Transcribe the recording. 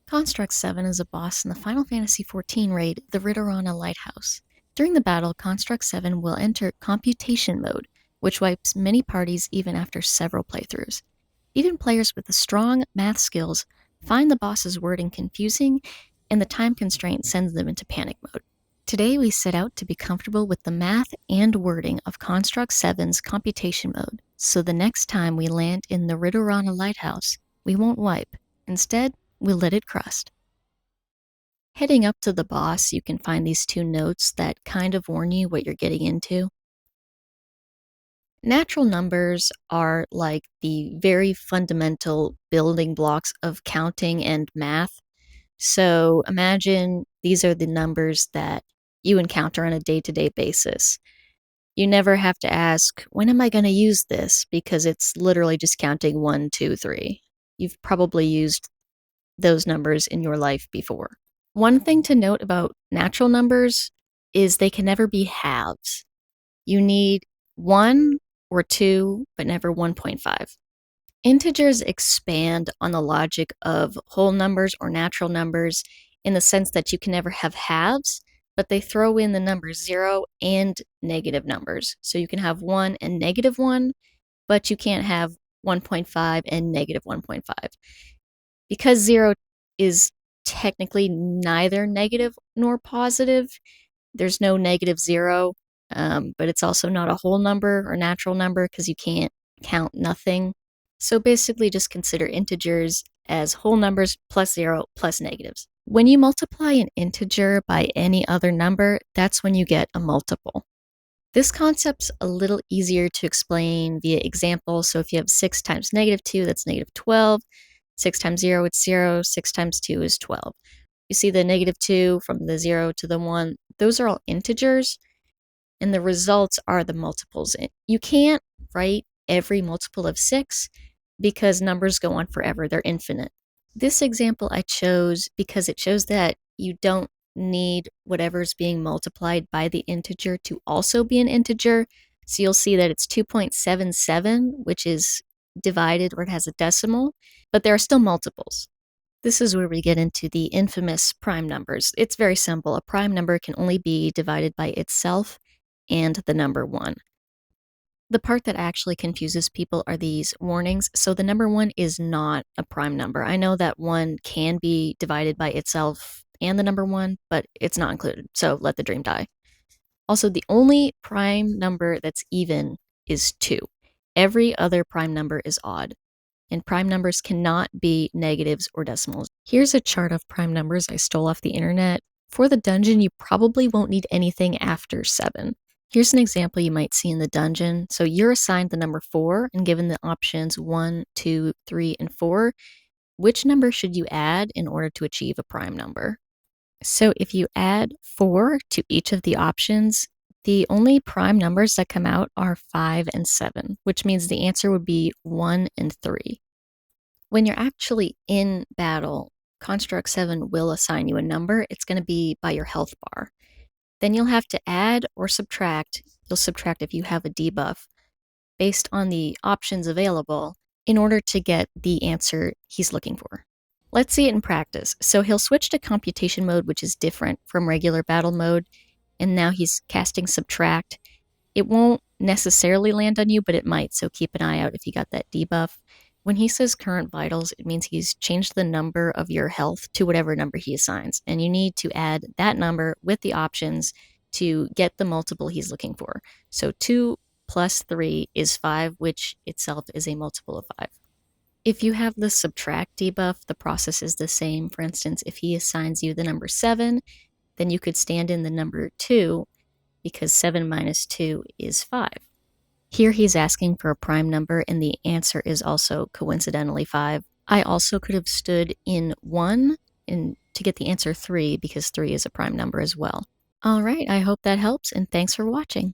Construct 7 is a boss in the Final Fantasy XIV raid, the Ridorana Lighthouse. During the battle, Construct 7 will enter computation mode, which wipes many parties even after several playthroughs. Even players with strong math skills find the boss's wording confusing, and the time constraint sends them into panic mode. Today we set out to be comfortable with the math and wording of Construct 7's computation mode, so the next time we land in the Ridorana Lighthouse, we won't wipe. Instead, we'll let it crust. Heading up to the boss, you can find these two notes that kind of warn you what you're getting into. Natural numbers are like the very fundamental building blocks of counting and math. So imagine these are the numbers that you encounter on a day-to-day basis. You never have to ask, when am I going to use this? Because it's literally just counting 1, 2, 3. You've probably used those numbers in your life before. One thing to note about natural numbers is they can never be halves. You need 1 or 2, but never 1.5. Integers expand on the logic of whole numbers or natural numbers in the sense that you can never have halves, but they throw in the numbers 0 and negative numbers. So you can have 1 and -1, but you can't have 1.5 and -1.5. Because 0 is technically neither negative nor positive, there's no -0, but it's also not a whole number or natural number because you can't count nothing. So basically just consider integers as whole numbers plus 0 plus negatives. When you multiply an integer by any other number, that's when you get a multiple. This concept's a little easier to explain via example. So if you have 6 times -2, that's -12. 6 times 0, it's 0. 6 times 2 is 12. You see the -2 from the 0 to the 1. Those are all integers, and the results are the multiples. You can't write every multiple of 6 because numbers go on forever. They're infinite. This example I chose because it shows that you don't need whatever's being multiplied by the integer to also be an integer. So you'll see that it's 2.77, which is divided or it has a decimal, but there are still multiples. This is where we get into the infamous prime numbers. It's very simple. A prime number can only be divided by itself and the number 1. The part that actually confuses people are these warnings. So the number 1 is not a prime number. I know that 1 can be divided by itself and the number 1, but it's not included. So let the dream die. Also, the only prime number that's even is 2. Every other prime number is odd, and prime numbers cannot be negatives or decimals. Here's a chart of prime numbers I stole off the internet. For the dungeon, you probably won't need anything after 7. Here's an example you might see in the dungeon. So you're assigned the number 4 and given the options 1, 2, 3, and 4. Which number should you add in order to achieve a prime number? So if you add 4 to each of the options, the only prime numbers that come out are 5 and 7, which means the answer would be 1 and 3. When you're actually in battle, Construct 7 will assign you a number. It's going to be by your health bar. Then you'll have to add or subtract. You'll subtract if you have a debuff based on the options available in order to get the answer he's looking for. Let's see it in practice. So he'll switch to computation mode, which is different from regular battle mode, and now he's casting subtract. It won't necessarily land on you, but it might, so keep an eye out if you got that debuff. When he says current vitals, it means he's changed the number of your health to whatever number he assigns, and you need to add that number with the options to get the multiple he's looking for. So 2 plus 3 is 5, which itself is a multiple of 5. If you have the subtract debuff, the process is the same. For instance, if he assigns you the number 7, then you could stand in the number 2 because 7 minus 2 is 5. Here he's asking for a prime number, and the answer is also coincidentally 5. I also could have stood in 1 to get the answer 3 because 3 is a prime number as well. All right, I hope that helps, and thanks for watching.